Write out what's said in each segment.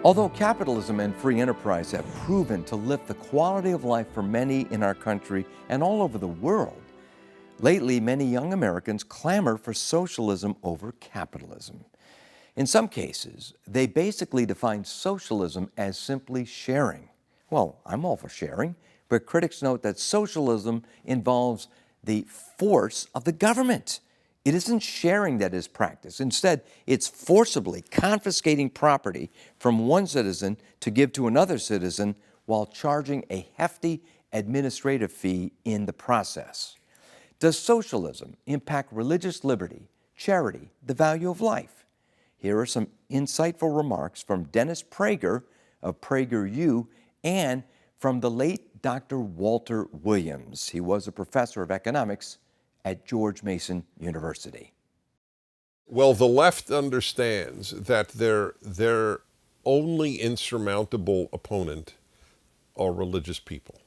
Although capitalism and free enterprise have proven to lift the quality of life for many in our country and all over the world, lately many young Americans clamor for socialism over capitalism. In some cases, they basically define socialism as simply sharing. Well, I'm all for sharing, but critics note that socialism involves the force of the government. It isn't sharing that is practiced. Instead, it's forcibly confiscating property from one citizen to give to another citizen while charging a hefty administrative fee in the process. Does socialism impact religious liberty, charity, the value of life? Here are some insightful remarks from Dennis Prager of PragerU and from the late Dr. Walter Williams. He was a professor of economics at George Mason University. Well, the left understands that their only insurmountable opponent are religious people.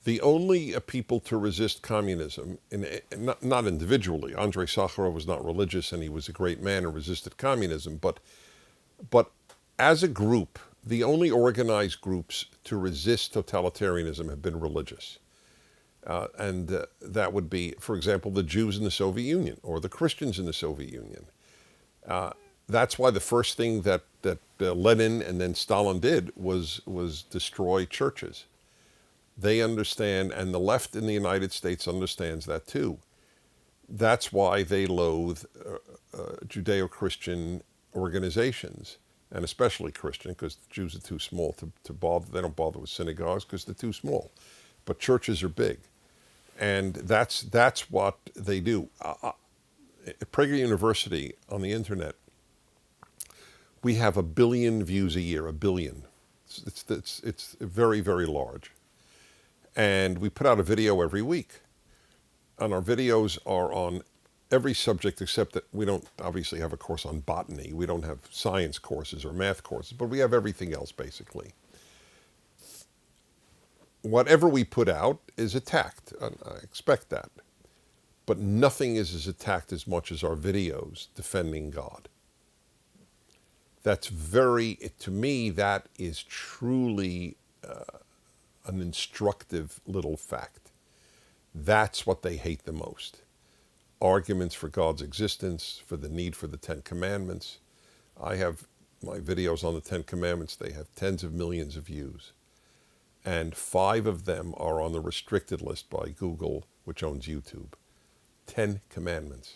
The only people to resist communism, not individually. Andrei Sakharov was not religious, and he was a great man and resisted communism. But as a group, the only organized groups to resist totalitarianism have been religious. And that would be, for example, the Jews in the Soviet Union or the Christians in the Soviet Union. That's why the first thing that Lenin and then Stalin did was destroy churches. They understand, and the left in the United States understands that too. That's why they loathe Judeo-Christian organizations, and especially Christian, because the Jews are too small to bother. They don't bother with synagogues because they're too small. But churches are big. And that's what they do. At Prager University on the internet, we have 1 billion views a year, 1 billion. It's very, very large. And we put out a video every week. And our videos are on every subject except that we don't obviously have a course on botany. We don't have science courses or math courses, but we have everything else basically. Whatever we put out is attacked. I expect that. But nothing is as attacked as much as our videos defending God. That's to me, that is truly an instructive little fact. That's what they hate the most. Arguments for God's existence, for the need for the 10 Commandments. I have my videos on the 10 Commandments. They have tens of millions of views. And 5 of them are on the restricted list by Google, which owns YouTube. 10 Commandments.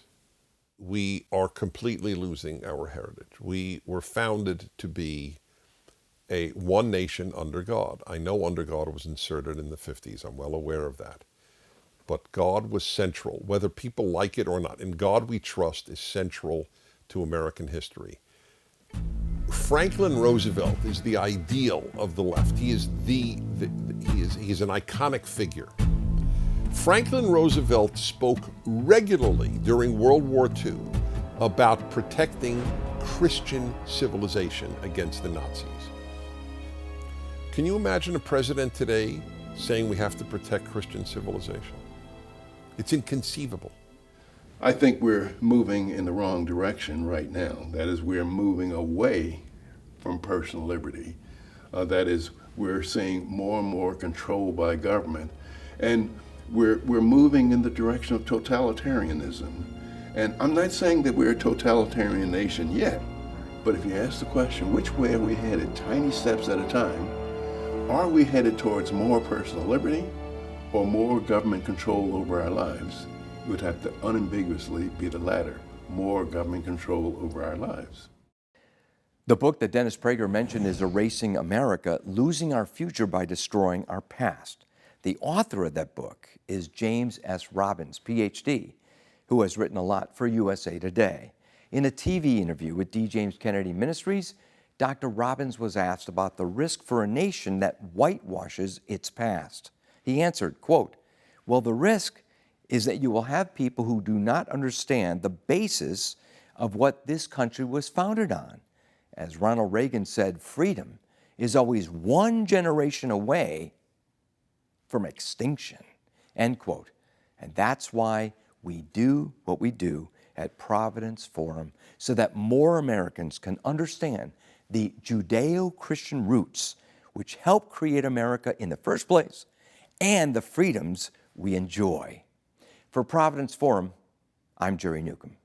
We are completely losing our heritage. We were founded to be a one nation under God. I know under God was inserted in the 50s. I'm well aware of that. But God was central, whether people like it or not. In God we trust is central to American history. Franklin Roosevelt is the ideal of the left. He is he is an iconic figure. Franklin Roosevelt spoke regularly during World War II about protecting Christian civilization against the Nazis. Can you imagine a president today saying we have to protect Christian civilization? It's inconceivable. I think we're moving in the wrong direction right now. That is, we're moving away from personal liberty. That is, we're seeing more and more control by government. And we're moving in the direction of totalitarianism. And I'm not saying that we're a totalitarian nation yet, but if you ask the question, which way are we headed, tiny steps at a time, are we headed towards more personal liberty or more government control over our lives? It would have to unambiguously be the latter, more government control over our lives. The book that Dennis Prager mentioned is Erasing America, Losing Our Future by Destroying Our Past. The author of that book is James S. Robbins, Ph.D., who has written a lot for USA Today. In a TV interview with D. James Kennedy Ministries, Dr. Robbins was asked about the risk for a nation that whitewashes its past. He answered, quote, "Well, the risk is that you will have people who do not understand the basis of what this country was founded on. As Ronald Reagan said, freedom is always one generation away from extinction," end quote. And that's why we do what we do at Providence Forum, so that more Americans can understand the Judeo-Christian roots which helped create America in the first place and the freedoms we enjoy. For Providence Forum, I'm Jerry Newcomb.